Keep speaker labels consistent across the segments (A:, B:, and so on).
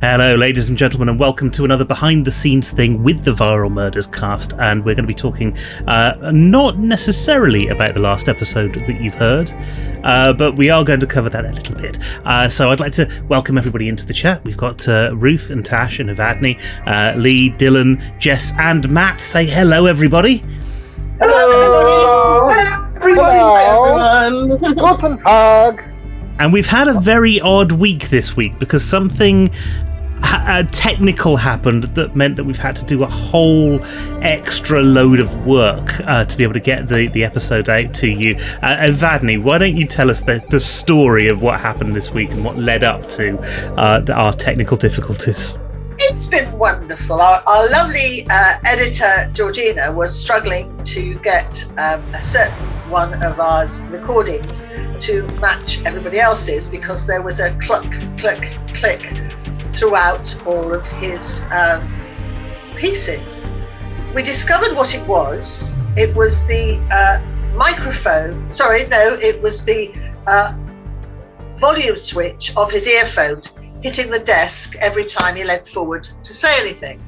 A: Hello, ladies and gentlemen, and welcome to another behind-the-scenes thing with the Viral Murders cast. And we're going to be talking not necessarily about the last episode that you've heard, but we are going to cover that a little bit. So I'd like to welcome everybody into the chat. We've got Ruth and Tash and Evadne, Lee, Dylan, Jess, and Matt. Say hello, everybody.
B: Hello, everybody.
C: Hello.
B: Guten Tag.
A: And we've had a very odd week this week because something technical happened that meant that we've had to do a whole extra load of work to be able to get the episodes out to you. Evadne, why don't you tell us the story of what happened this week and what led up to our technical difficulties?
C: It's been wonderful. Our lovely editor, Georgina, was struggling to get a certain one of our recordings to match everybody else's because there was a cluck, click, click throughout all of his pieces. We discovered what it was. It was the microphone. It was the volume switch of his earphones hitting the desk every time he leant forward to say anything.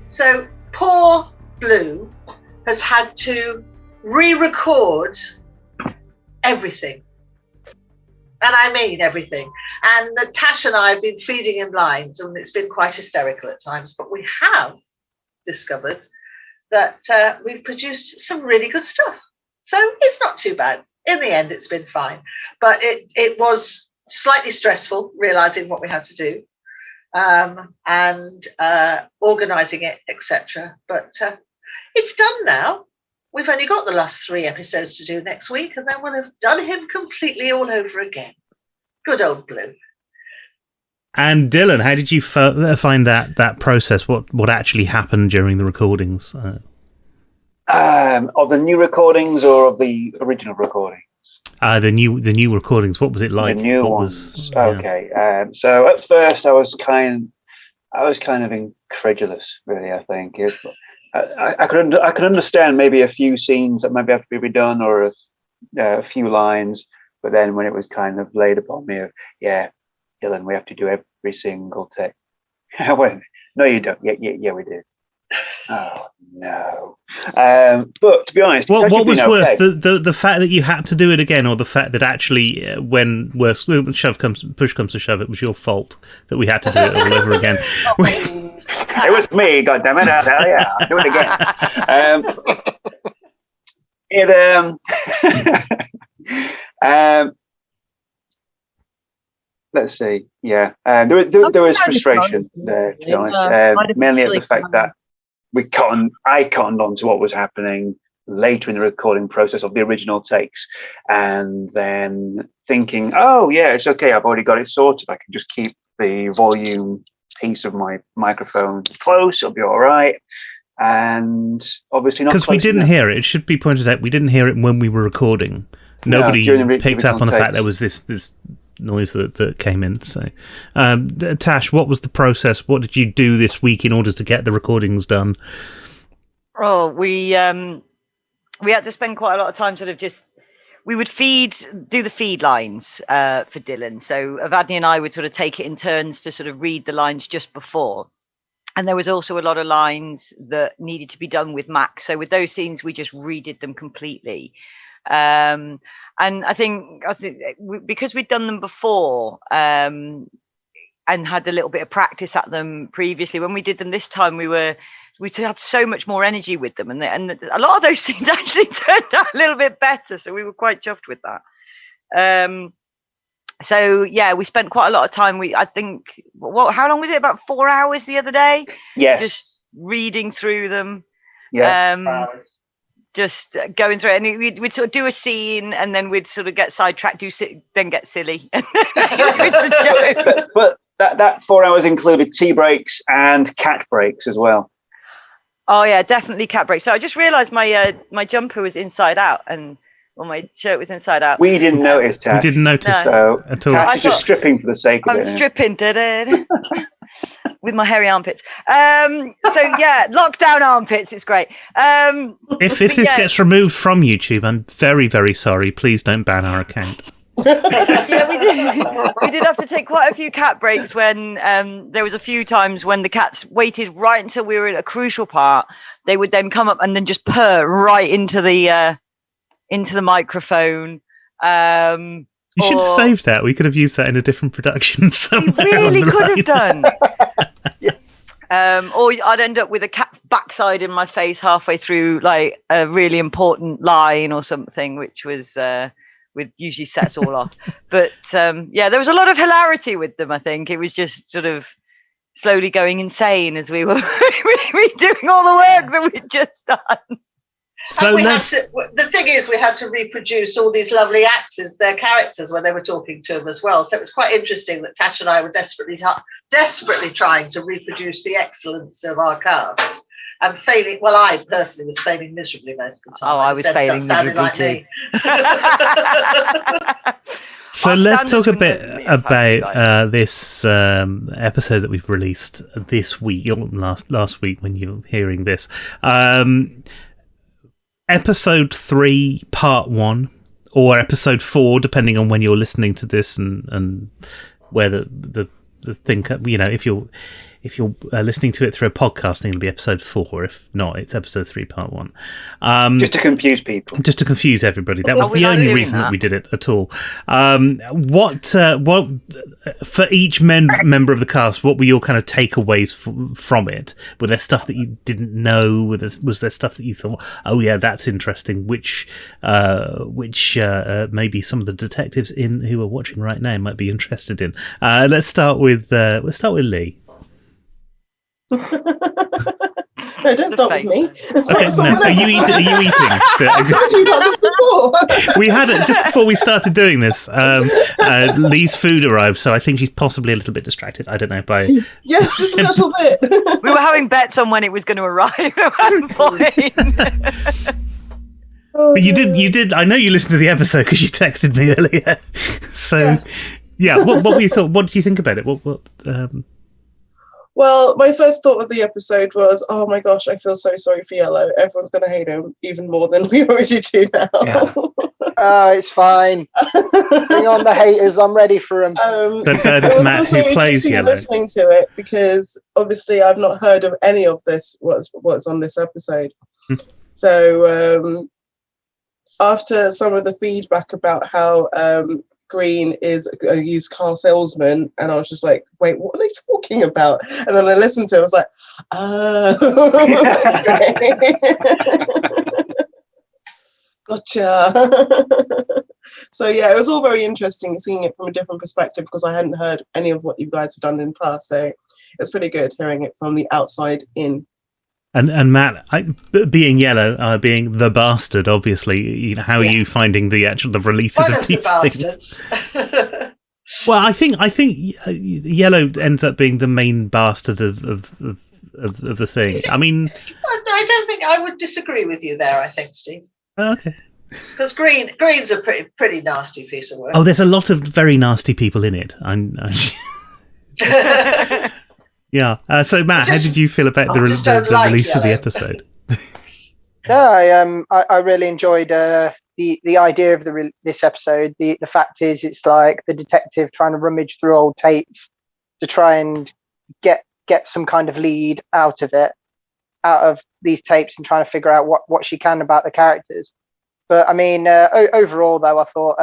C: So poor Blue has had to re-record everything. And I mean everything. And Tash and I have been feeding him lines, and it's been quite hysterical at times. But we have discovered that we've produced some really good stuff. So it's not too bad. In the end, it's been fine. But it was slightly stressful, realising what we had to do and organising it, etc. But it's done now. We've only got the last 3 episodes to do next week, and then we'll have done him completely all over again. Good old Blue.
A: And Dylan, how did you find that process? What actually happened during the recordings?
D: Of the new recordings or of the original recording?
A: The new recordings. What was it like?
D: The new ones. Okay. So at first, I was kind of incredulous, really. I think I could understand maybe a few scenes that maybe have to be redone or a few lines, but then when it was kind of laid upon me, Dylan, we have to do every single take. I went, no, you don't. Yeah, we do. Oh no! But to be honest,
A: what was worse, the fact that you had to do it again, or the fact that actually, when push comes to shove, it was your fault that we had to do it all over again?
D: It was me, goddammit! I'll do it again. Let's see. Yeah, there was frustration there, to be honest, mainly at the fact that I cottoned on to what was happening later in the recording process of the original takes, and then thinking, oh yeah, it's okay, I've already got it sorted, I can just keep the volume piece of my microphone close, it'll be all right. And obviously not,
A: because we didn't hear it. It should be pointed out, we didn't hear it when we were recording. Nobody picked up on the fact there was this noise that came in. So Tash, what was the process? What did you do this week in order to get the recordings done?
E: Oh, we had to spend quite a lot of time we would do the feed lines for Dylan. So Evadne and I would sort of take it in turns to sort of read the lines just before. And there was also a lot of lines that needed to be done with Max. So with those scenes, we just redid them completely. And I think because we'd done them before and had a little bit of practice at them previously, when we did them this time, we had so much more energy with them, and a lot of those scenes actually turned out a little bit better. So we were quite chuffed with that. So yeah, we spent quite a lot of time. I think how long was it? About 4 hours the other day.
D: Yes.
E: Just reading through them.
D: Yeah.
E: Just going through it, and we'd sort of do a scene, and then we'd sort of get sidetracked, then get silly.
D: but that 4 hours included tea breaks and cat breaks as well.
E: Oh yeah, definitely cat breaks. So I just realised my jumper was inside out, my shirt was inside out.
D: We didn't notice, Tash.
A: We didn't notice at all.
D: Tash is just stripping for the sake of it.
E: I'm stripping, with my hairy armpits. So yeah, lockdown armpits. It's great.
A: If this gets removed from YouTube, I'm very, very sorry. Please don't ban our account.
E: Yeah, we did. We did have to take quite a few cat breaks when there was a few times when the cats waited right until we were at a crucial part. They would then come up and then just purr right into the microphone.
A: You should have saved that. We could have used that in a different production somewhere.
E: We really
A: on the
E: could
A: line.
E: have done. Or I'd end up with a cat's backside in my face halfway through, like a really important line or something, which was would usually set us all off. But yeah, there was a lot of hilarity with them. I think it was just sort of slowly going insane as we were doing all the work that we'd just done.
A: So
C: And
A: let's.
C: the thing is, we had to reproduce all these lovely actors, their characters, when they were talking to them as well. So it was quite interesting that Tash and I were desperately trying to reproduce the excellence of our cast and failing. Well, I personally was failing miserably most of the time.
E: Oh, I was failing miserably too.
A: So
E: Our
A: let's talk a
E: standards
A: bit
E: were really
A: about this episode that we've released this week, or last week when you're hearing this. Episode 3, Part 1, or Episode 4, depending on when you're listening to this and where the thing, you know, if you're listening to it through a podcast, then it'll be Episode 4. If not, it's Episode 3, Part 1.
D: Just to confuse people.
A: Just to confuse everybody. That was
E: we're
A: the
E: not
A: only
E: doing
A: reason that
E: that.
A: we did it at all. What for each member of the cast, what were your kind of takeaways from it? Were there stuff that you didn't know? Was there stuff that you thought, oh yeah, that's interesting? Which maybe some of the detectives who are watching right now might be interested in. Let's start with Lee.
B: No, don't start with me.
A: Okay, no. Are you eating? Still?
B: I told you about this before.
A: We had it just before we started doing this. Lee's food arrived, so I think she's possibly a little bit distracted. I don't know.
B: Yes, just a little bit.
E: We were having bets on when it was going to arrive at one point.
A: But you did. I know you listened to the episode because you texted me earlier. So, yeah. What were you thought? What did you think about it?
B: Well, my first thought of the episode was, oh my gosh, I feel so sorry for Yellow. Everyone's going to hate him even more than we already do now.
D: Yeah.
F: It's fine. Bring on the haters. I'm ready for them.
A: That is
B: it was
A: Matt
B: also
A: who plays
B: interesting
A: Yellow.
B: listening to it because obviously I've not heard of any of this. What's on this episode? So after some of the feedback about how Green is a used car salesman, and I was just like, wait, what are they talking about? And then I listened to it, I was like, gotcha. So yeah, it was all very interesting seeing it from a different perspective because I hadn't heard any of what you guys have done in the past, so it's pretty good hearing it from the outside in.
A: And Matt, being Yellow, being the bastard, obviously, you know, how are you finding the releases
C: One
A: of
C: of the
A: these things?
C: bastards.
A: Well, I think Yellow ends up being the main bastard of the thing. I mean,
C: I don't think I would disagree with you there. I think, Steve,
A: okay.
C: because Green's a pretty nasty piece of work.
A: Oh, there's a lot of very nasty people in it. Yeah. So, Matt, how did you feel about the release of the
C: Yellow.
A: episode?
F: No, I really enjoyed the idea of this episode. The fact is, it's like the detective trying to rummage through old tapes to try and get some kind of lead out of these tapes and trying to figure out what she can about the characters. But I mean, overall, though, I thought,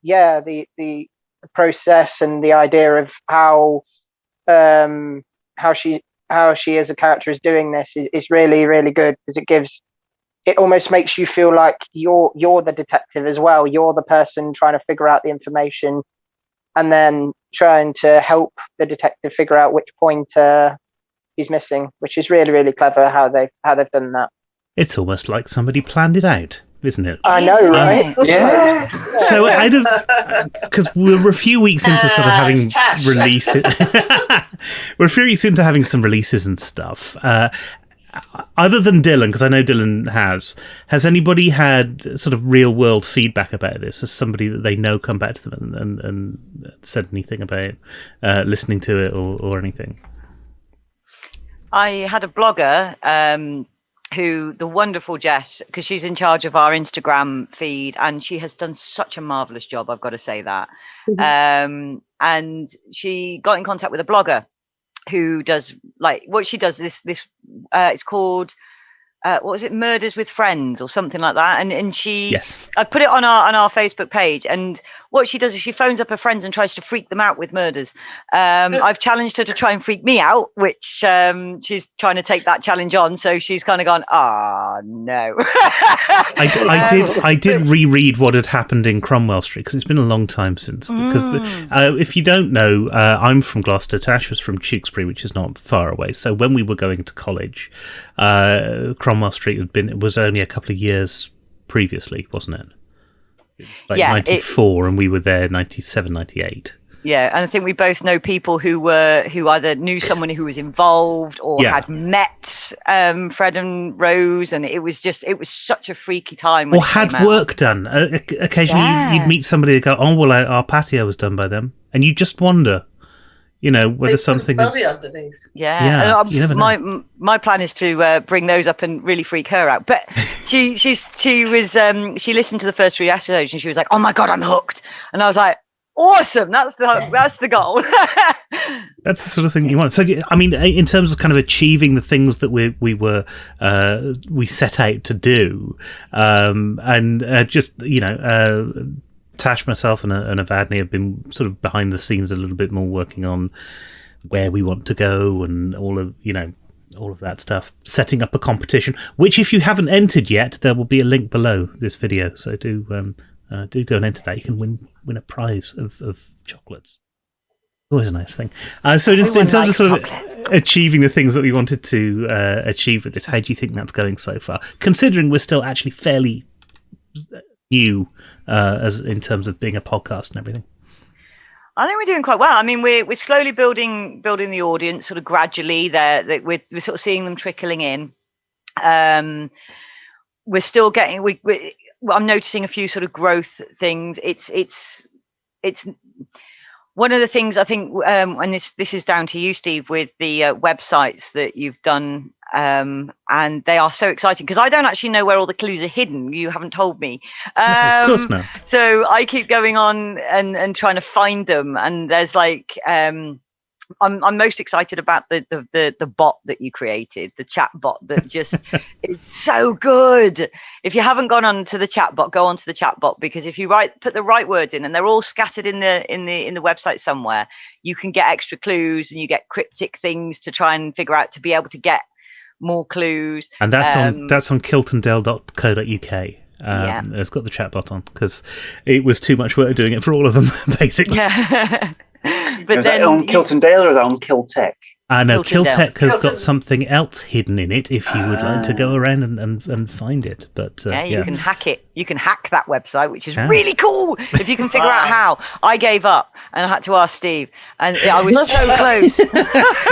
F: the process and the idea of how she as a character is doing this is really, really good because it almost makes you feel like you're the detective as well. You're the person trying to figure out the information and then trying to help the detective figure out which pointer he's missing, which is really, really clever how they've done that.
A: It's almost like somebody planned it out, isn't it?
F: I know, right?
D: Yeah.
A: So because we're a few weeks into sort of having
C: Tash.
A: releases, we're a few weeks into having some releases and stuff. Other than Dylan, because I know Dylan has anybody had sort of real world feedback about this? Has somebody that they know come back to them and said anything about listening to it or anything?
E: I had a blogger the wonderful Jess, because she's in charge of our Instagram feed, and she has done such a marvelous job. I've got to say that. And she got in contact with a blogger who does like what she does. It's called. What was it, Murders with Friends or something like that, and she
A: Yes.
E: I put it on our Facebook page, and what she does is she phones up her friends and tries to freak them out with murders. I've challenged her to try and freak me out, which she's trying to take that challenge on, so she's kind of gone, no.
A: I did reread what had happened in Cromwell Street, because it's been a long time since. Because if you don't know, I'm from Gloucester. Tash was from Tewkesbury, which is not far away. So when we were going to college, Cromwell Street was only a couple of years previously, wasn't it? Like 94, and we were there 97, 98.
E: Yeah, and I think we both know people who either knew someone who was involved or had met Fred and Rose, and it was such a freaky time. When
A: or had work done. Occasionally, you'd meet somebody and go, "Oh, well, our patio was done by them," and you just wonder, whether something.
C: Underneath.
E: Yeah.
A: You never know.
E: My plan is to bring those up and really freak her out. But she listened to the first 3 episodes and she was like, "Oh my god, I'm hooked," and I was like, awesome, that's the goal.
A: That's the sort of thing you want. So, I mean, in terms of kind of achieving the things that we set out to do, and just Tash, myself, and Avadni have been sort of behind the scenes a little bit more, working on where we want to go and all of that stuff. Setting up a competition, which if you haven't entered yet, there will be a link below this video. So do go and enter that. You can win a prize of chocolates. Always a nice thing. So in terms of sort of achieving the things that we wanted to achieve with this, how do you think that's going so far? Considering we're still actually fairly new as in terms of being a podcast and everything.
E: I think we're doing quite well. I mean, we're slowly building the audience, sort of gradually. We're sort of seeing them trickling in. We're still getting. I'm noticing a few sort of growth things. It's one of the things I think, and this is down to you, Steve, with the websites that you've done, and they are so exciting because I don't actually know where all the clues are hidden. You haven't told me.
A: Of course not.
E: So I keep going on and trying to find them, and there's like. I'm most excited about the bot that you created, the chat bot that just it's so good. If you haven't gone on to the chat bot, go on to the chat bot, because if you put the right words in, and they're all scattered in the website somewhere, you can get extra clues and you get cryptic things to try and figure out to be able to get more clues.
A: And that's on kiltondale.co.uk. It's got the chat bot on because it was too much work doing it for all of them, basically.
E: Yeah.
D: But is that on Kiltondale or is that on Kiltech?
A: No, Kiltech has got something else hidden in it if you would like to go around and find it. But
E: you can hack it. You can hack that website, which is really cool. If you can figure out how. I gave up and I had to ask Steve, and I was so close.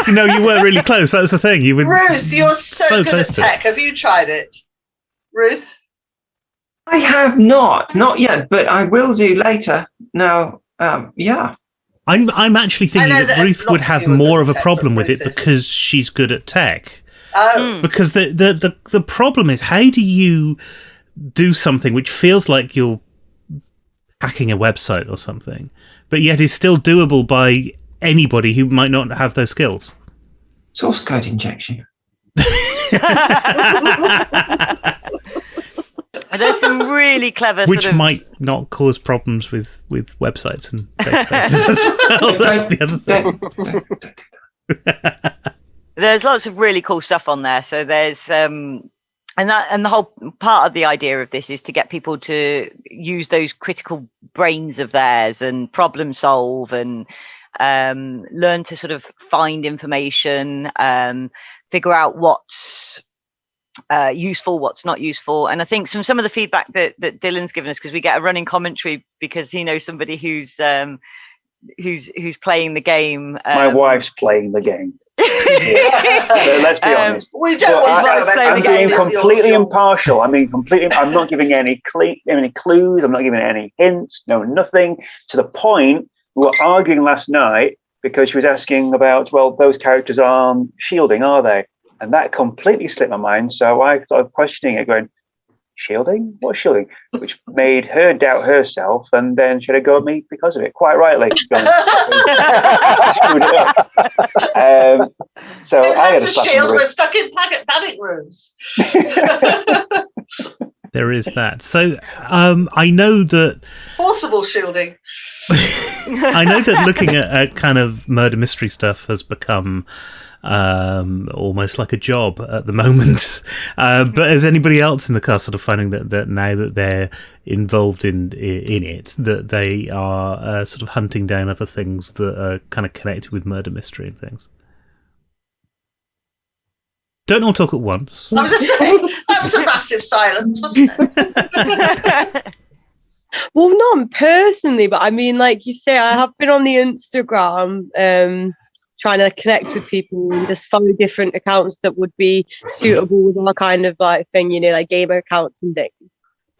A: No, you were really close. That was the thing. You were
C: Ruth, you're so good at tech. Have you tried it, Ruth?
G: I have not yet, but I will do later. Now, yeah.
A: I'm actually thinking that Ruth would have more of a problem with it because she's good at tech.
C: Oh.
A: Because the problem is, how do you do something which feels like you're hacking a website or something, but yet is still doable by anybody who might not have those skills?
G: Source code injection.
E: There's some really clever
A: which might not cause problems with websites and databases as well. That's the other thing.
E: There's lots of really cool stuff on there. So there's and the whole part of the idea of this is to get people to use those critical brains of theirs and problem solve and learn to sort of find information, figure out what's useful, what's not useful. And I think some of the feedback that Dylan's given us, because we get a running commentary because he knows somebody who's playing the game.
D: My wife's playing the game. So let's be honest.
C: We don't want to know about
D: I'm being completely impartial. I'm not giving any clues. I'm not giving any hints. No, nothing. To the point, we were arguing last night because she was asking about, well, those characters aren't shielding, are they? And that completely slipped my mind. So I started questioning it, going, shielding? What's shielding? Which made her doubt herself, and then she had to go at me because of it. Quite rightly, to be honest. Screwed it up. So I had
C: to shield. We're stuck in panic rooms.
A: There is that. So I know that
C: forcible shielding.
A: I know that looking at kind of murder mystery stuff has become almost like a job at the moment. But is anybody else in the cast sort of finding that now that they're involved in it, that they are sort of hunting down other things that are kind of connected with murder mystery and things? Don't all talk at once.
C: I was just saying, that was a massive silence, wasn't it?
H: Well, not personally, but I mean, like you say, I have been on the Instagram trying to connect with people and just follow different accounts that would be suitable with our kind of like thing, like gamer accounts and things.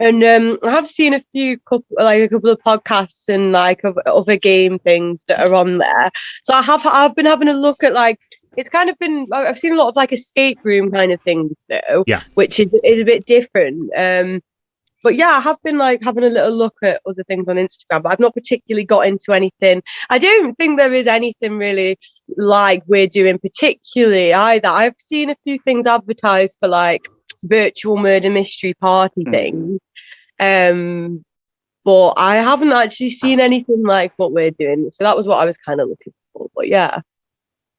H: And I have seen a couple of podcasts and like of other game things that are on there. So I've been having a look at like, it's kind of been, I've seen a lot of like escape room kind of things though, which is a bit different. But yeah, I have been like having a little look at other things on Instagram, but I've not particularly got into anything. I don't think there is anything really like we're doing particularly either. I've seen a few things advertised for like virtual murder mystery party things. But I haven't actually seen anything like what we're doing. So that was what I was kind of looking for. But yeah.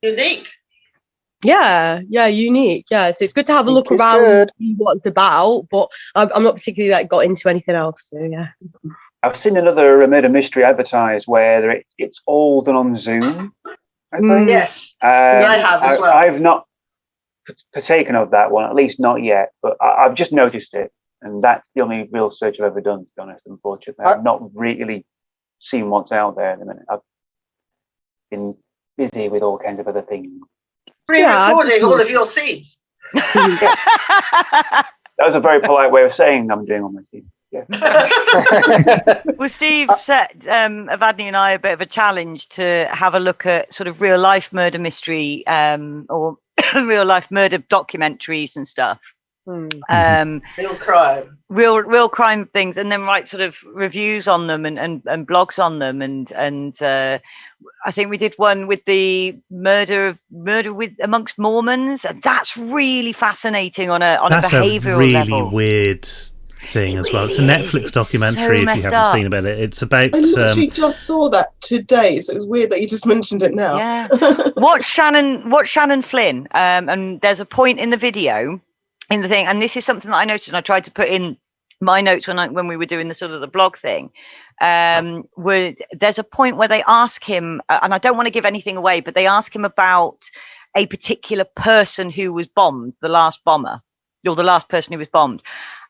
C: Unique.
H: Yeah, unique. Yeah, so it's good to have a look around and see what it's about, but I'm not particularly like got into anything else. So yeah.
D: I've seen another murder mystery advertised where it's all done on Zoom. I think.
C: Yes, I have as well.
D: I've not partaken of that one, at least not yet, but I've just noticed it, and that's the only real search I've ever done, to be honest. Unfortunately, I've not really seen what's out there at the minute. I've been busy with all kinds of other things.
C: Pre-recording all of your scenes.
D: That was a very polite way of saying I'm doing all my scenes. Yeah.
E: Well, Steve set Avadni and I a bit of a challenge to have a look at sort of real life murder mystery or real life murder documentaries and stuff. Real crime things, and then write sort of reviews on them and blogs on them, and I think we did one with the murder with amongst Mormons, and that's really fascinating on a behavioural
A: really
E: level.
A: Weird thing as well. It's a Netflix documentary if you haven't seen about it. It's about.
B: I literally just saw that today, so it's weird that you just mentioned it now.
E: Yeah. Watch Shannon Flynn, and there's a point in the video. In the thing, and this is something that I noticed, and I tried to put in my notes when we were doing the sort of the blog thing. Where there's a point where they ask him, and I don't want to give anything away, but they ask him about a particular person who was bombed, the last bomber, or the last person who was bombed.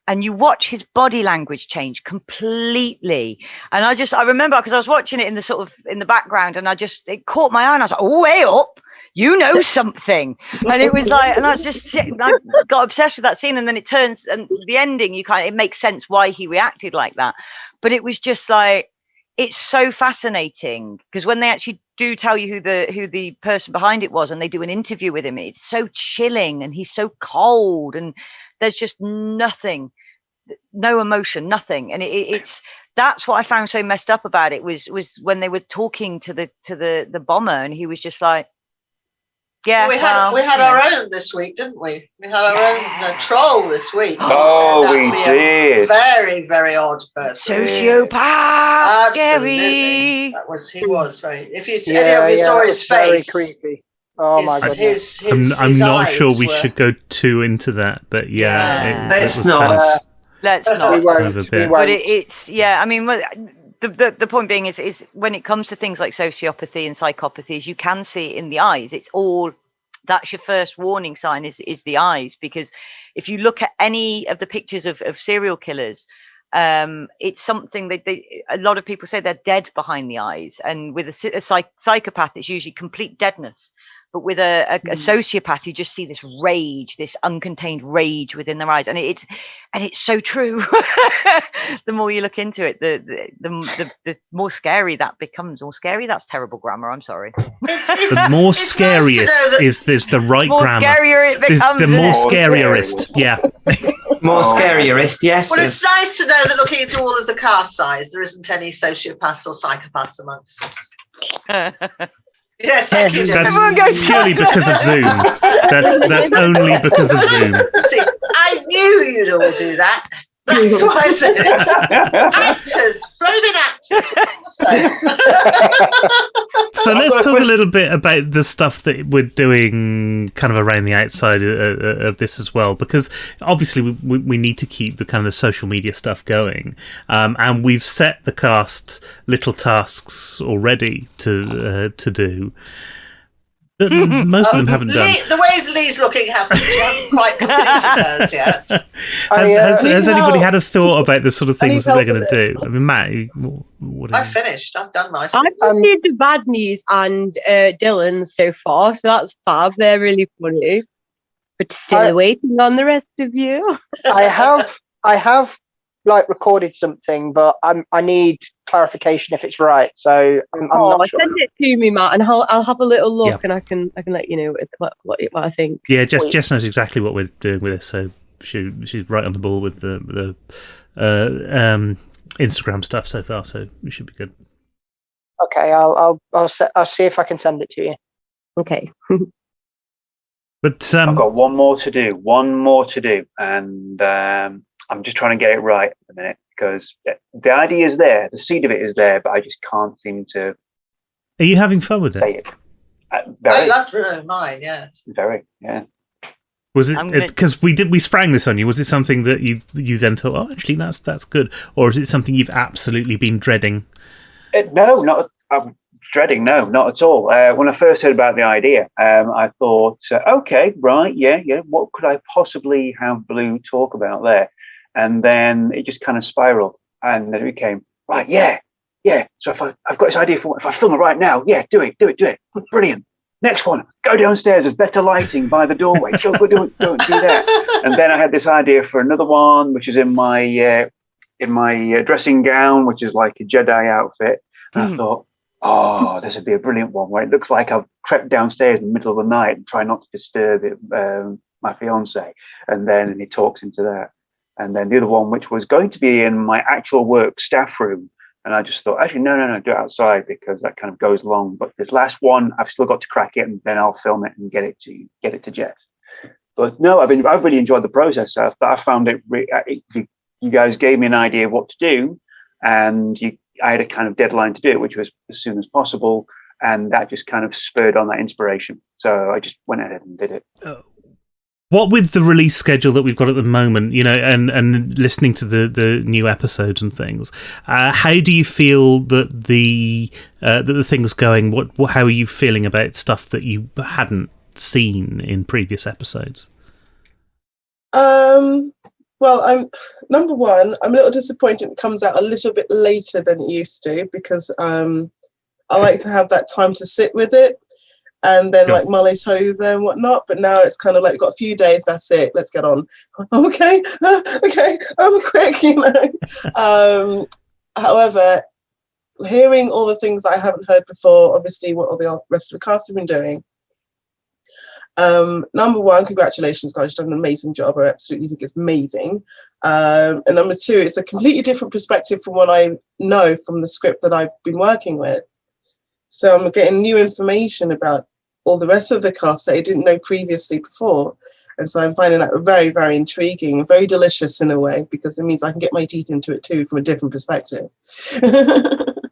E: And you watch his body language change completely. And I remember because I was watching it in the background, and it caught my eye, and I was like, oh, way up. You know something. And it was like, and I got obsessed with that scene, and then it turns, and the ending, it makes sense why he reacted like that. But it was just like, it's so fascinating because when they actually do tell you who the person behind it was, and they do an interview with him, it's so chilling, and he's so cold, and there's just nothing, no emotion, nothing. And that's what I found so messed up about it was when they were talking to the bomber, and he was just like, yeah,
C: we had our own this week, didn't we? We had our own troll this week.
D: Oh, we did.
C: A very, very odd person.
E: Sociopath. Scary.
C: He was very. If any of you saw his face,
F: very creepy. Oh my goodness.
A: I'm not sure we should go too into that, but yeah.
G: Let's not.
E: Let's not.
F: We won't.
E: But it's I mean. The point being is when it comes to things like sociopathy and psychopathies, you can see it in the eyes. That's your first warning sign is the eyes, because if you look at any of the pictures of serial killers, it's something that a lot of people say they're dead behind the eyes, and with a psychopath, it's usually complete deadness. but with a sociopath, you just see this rage, this uncontained rage within their eyes, and it's so true. The more you look into it, the more scary that becomes. Or scary, that's terrible grammar. I'm sorry.
A: The more scariest is the right
E: more
A: grammar.
E: Scarier it becomes,
A: the more
E: isn't it?
A: scarierist. Yeah.
G: More scarierist, yes.
C: Well, it's nice to know that looking into all of the cast size, there isn't any sociopaths or psychopaths amongst us. Yes, thank you, Jim.
A: That's purely because of Zoom. That's only because of Zoom.
C: See, I knew you'd all do that. That's why I said it. Actors, flaming actors.
A: So let's talk a little bit about the stuff that we're doing kind of around the outside of this as well, because obviously we need to keep the kind of the social media stuff going, and we've set the cast little tasks already to do. That most of them haven't done.
C: The ways Lee's looking hasn't quite completed hers yet.
A: Has anybody had a thought about the sort of things that they're going to do? I mean, Matt,
C: I've finished. I've done my.
H: I've received the bad news and Dylan's so far, so that's fab. They're really funny, but still waiting on the rest of you.
F: I have like recorded something, but I need clarification if it's right. So I'm not sure.
H: Send it to me, Matt, and I'll have a little look, and I can let you know what I think.
A: Yeah, Jess knows exactly what we're doing with this, so she's right on the ball with the Instagram stuff so far. So we should be good.
F: Okay, I'll see if I can send it to you.
H: Okay.
A: But
D: I've got one more to do, and I'm just trying to get it right at the minute, because the idea is there, the seed of it is there, but I just can't seem to.
A: Are you having fun with it?
D: Say it.
C: I loved mine, yes.
D: Very, yeah.
A: Was it because we sprang this on you? Was it something that you then thought, oh, actually that's good, or is it something you've absolutely been dreading?
D: No, not dreading. No, not at all. When I first heard about the idea, I thought, okay, right, yeah. What could I possibly have Blue talk about there? And then it just kind of spiraled, and then it became right, yeah. So if I've got this idea for if I film it right now, yeah, do it, brilliant. Next one, go downstairs. There's better lighting by the doorway. Go do that. And then I had this idea for another one, which is in my dressing gown, which is like a Jedi outfit. And I thought, oh, this would be a brilliant one where it looks like I've crept downstairs in the middle of the night and try not to disturb my fiance. And then he talks into that. And then the other one, which was going to be in my actual work staff room. And I just thought, actually, no, do it outside, because that kind of goes long. But this last one, I've still got to crack it, and then I'll film it and get it to Jeff. But no, I've really enjoyed the process. I found it. You guys gave me an idea of what to do, and I had a kind of deadline to do it, which was as soon as possible, and that just kind of spurred on that inspiration. So I just went ahead and did it.
A: What with the release schedule that we've got at the moment, and listening to the new episodes and things, how do you feel that the thing's going? How are you feeling about stuff that you hadn't seen in previous episodes?
B: Well, I'm number one. I'm a little disappointed it comes out a little bit later than it used to, because I like to have that time to sit with it and then like mull it over and whatnot. But now it's kind of like we've got a few days. That's it. Let's get on. Okay, quick, However, hearing all the things that I haven't heard before, obviously what all the rest of the cast have been doing. Number one, congratulations, guys! You've done an amazing job. I absolutely think it's amazing. And number two, it's a completely different perspective from what I know from the script that I've been working with. So I'm getting new information about all the rest of the cast that I didn't know previously before. And so I'm finding that very, very intriguing and very delicious in a way, because it means I can get my teeth into it too from a different perspective.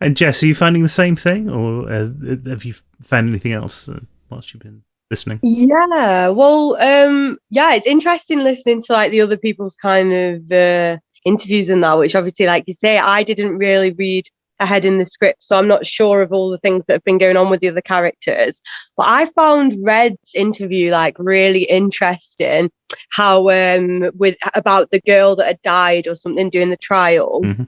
A: And Jess, are you finding the same thing, or have you found anything else whilst you've been listening?
H: Yeah, well, it's interesting listening to like the other people's kind of interviews and that, which obviously, like you say, I didn't really read ahead in the script, so I'm not sure of all the things that have been going on with the other characters. But I found Red's interview like really interesting, how about the girl that had died or something during the trial. Mm-hmm.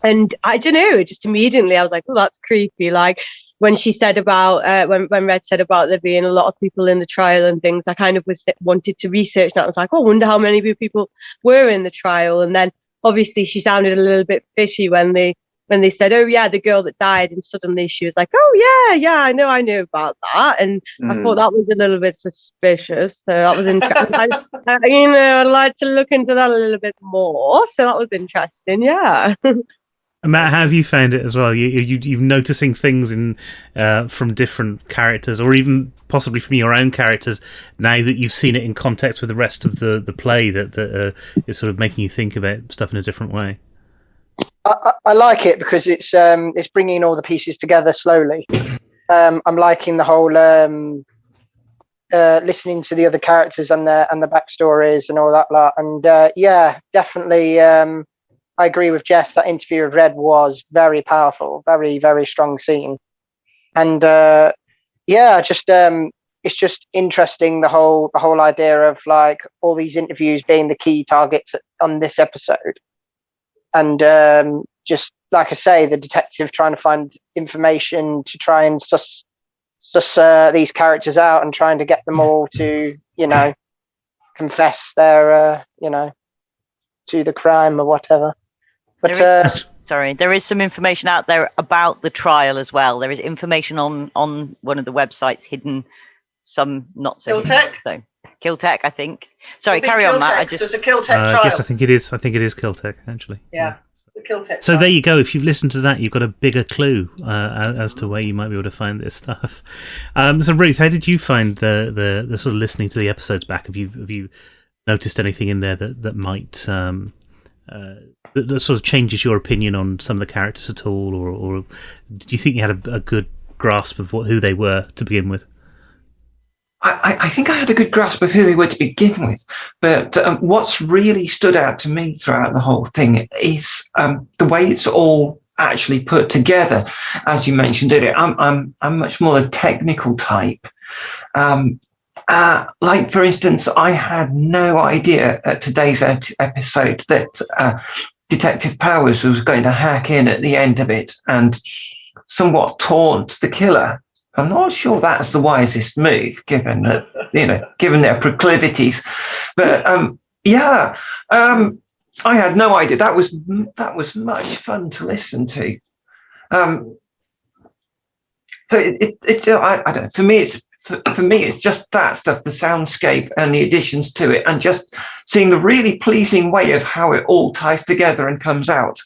H: And I don't know, just immediately I was like, oh, that's creepy. Like, when she said about when Red said about there being a lot of people in the trial and things, I kind of wanted to research that. I was like, oh, I wonder how many people were in the trial. And then obviously she sounded a little bit fishy when they said, oh yeah, the girl that died, and suddenly she was like, oh yeah, I knew about that, and I thought that was a little bit suspicious. So that was interesting. I'd like to look into that a little bit more. So that was interesting. Yeah.
A: Matt, how have you found it as well? You're noticing things from different characters, or even possibly from your own characters, now that you've seen it in context with the rest of the play, that is sort of making you think about stuff in a different way.
F: I like it because it's bringing all the pieces together slowly. I'm liking the whole listening to the other characters and the backstories and all that lot. And yeah, definitely. I agree with Jess. That interview with Red was very powerful, very, very strong scene. And yeah, just it's just interesting, the whole idea of like all these interviews being the key targets on this episode. And just like I say, the detective trying to find information to try and suss these characters out and trying to get them all to, confess their, to the crime or whatever. But
E: there is some information out there about the trial as well. There is information on one of the websites hidden, some not so
C: Kiltech?
E: So Kiltech, I think. Sorry, carry on, Matt.
C: It's a Kiltech trial.
A: Yes, I think it is Kiltech, actually.
C: Yeah. The Kiltech
A: so
C: trial.
A: there you go. If you've listened to that, you've got a bigger clue as to where you might be able to find this stuff. So Ruth, how did you find the sort of listening to the episodes back? Have you noticed anything in there that might that sort of changes your opinion on some of the characters at all, or do you think you had a good grasp of who they were to begin with?
G: I think I had a good grasp of who they were to begin with, but what's really stood out to me throughout the whole thing is the way it's all actually put together. As you mentioned earlier, I'm much more a technical type. Like, for instance, I had no idea at today's episode that Detective Powers was going to hack in at the end of it and somewhat taunt the killer. I'm not sure that's the wisest move, given that, given their proclivities. But I had no idea. That was much fun to listen to. So I don't know. For me, it's just that stuff, the soundscape and the additions to it, and just seeing the really pleasing way of how it all ties together and comes out.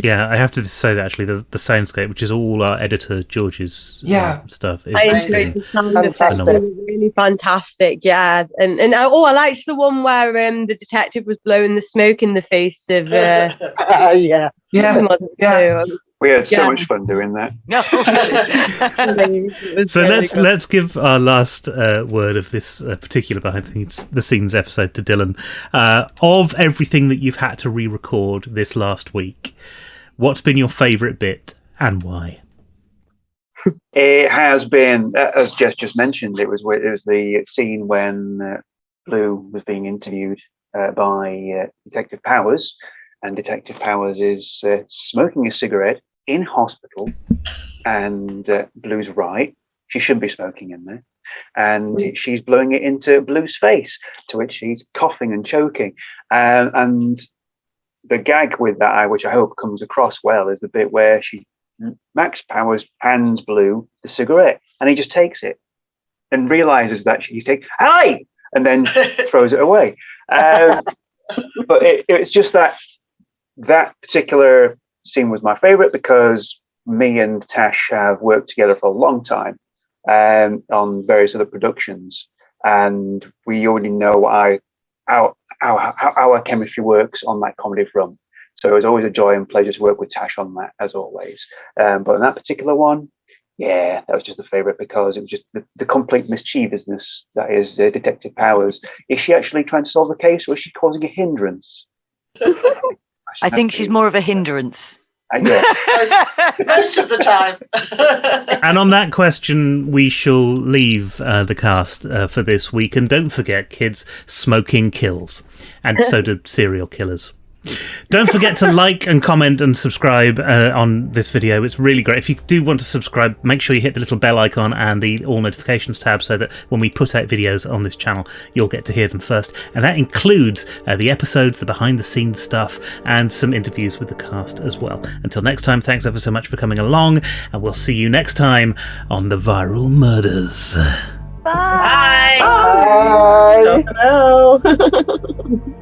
A: Yeah, I have to say that actually, the soundscape, which is all our editor George's stuff, is
H: I enjoyed the sound effects. They were really fantastic. Yeah, and I liked the one where the detective was blowing the smoke in the face of.
F: Yeah.
D: We had so much fun doing that.
A: So let's give our last word of this particular behind the scenes episode to Dylan. Of everything that you've had to re-record this last week, what's been your favourite bit and why?
D: It has been, as Jess just mentioned, it was the scene when Blue was being interviewed by Detective Powers, and Detective Powers is smoking a cigarette in hospital, and Blue's right, she shouldn't be smoking in there, and she's blowing it into Blue's face, to which he's coughing and choking, and the gag with that, which I hope comes across well, is the bit where Max Powers hands Blue the cigarette, and he just takes it and realizes that he's taking, "Hey!" and then throws it away. But it's just that particular scene was my favorite, because me and Tash have worked together for a long time on various other productions, and we already know how our chemistry works on that comedy front. So it was always a joy and pleasure to work with Tash on that, as always. But on that particular one, yeah, that was just the favorite, because it was just the complete mischievousness that is Detective Powers. Is she actually trying to solve the case, or is she causing a hindrance?
E: I think she's more of a hindrance.
D: Yeah.
C: most of the time.
A: And on that question, we shall leave the cast for this week. And don't forget, kids, smoking kills. And so do serial killers. Don't forget to like and comment and subscribe on this video. It's really great. If you do want to subscribe, make sure you hit the little bell icon and the all notifications tab so that when we put out videos on this channel, you'll get to hear them first. And that includes the episodes, the behind the scenes stuff, and some interviews with the cast as well. Until next time, thanks ever so much for coming along, and we'll see you next time on the Viral Murders.
C: Bye.
F: Bye.
B: Ciao for now.